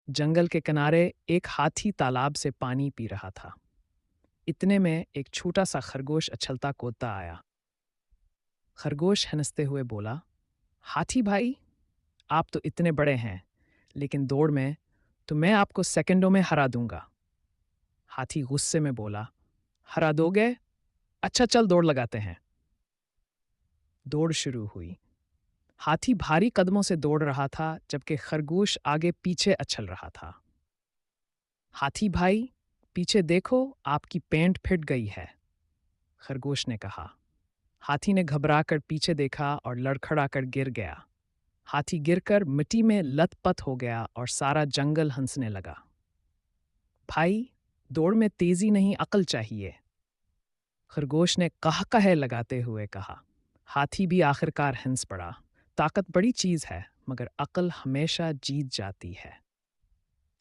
जंगल के किनारे एक हाथी तालाब से पानी पी रहा था। इतने में एक छोटा सा खरगोश उछलता कूदता आया। खरगोश हंसते हुए बोला, हाथी भाई, आप तो इतने बड़े हैं, लेकिन दौड़ में तो मैं आपको सेकंडों में हरा दूंगा। हाथी गुस्से में बोला, हरा दोगे? अच्छा, चल दौड़ लगाते हैं। दौड़ शुरू हुई। हाथी भारी कदमों से दौड़ रहा था, जबकि खरगोश आगे पीछे उछल रहा था। हाथी भाई, पीछे देखो, आपकी पैंट फिट गई है, खरगोश ने कहा। हाथी ने घबराकर पीछे देखा और लड़खड़ाकर गिर गया। हाथी गिरकर मिट्टी में लथपथ हो गया और सारा जंगल हंसने लगा। भाई, दौड़ में तेजी नहीं, अकल चाहिए, खरगोश ने कह कहे लगाते हुए कहा। हाथी भी आखिरकार हंस पड़ा। ताकत बड़ी चीज है, मगर अकल हमेशा जीत जाती है।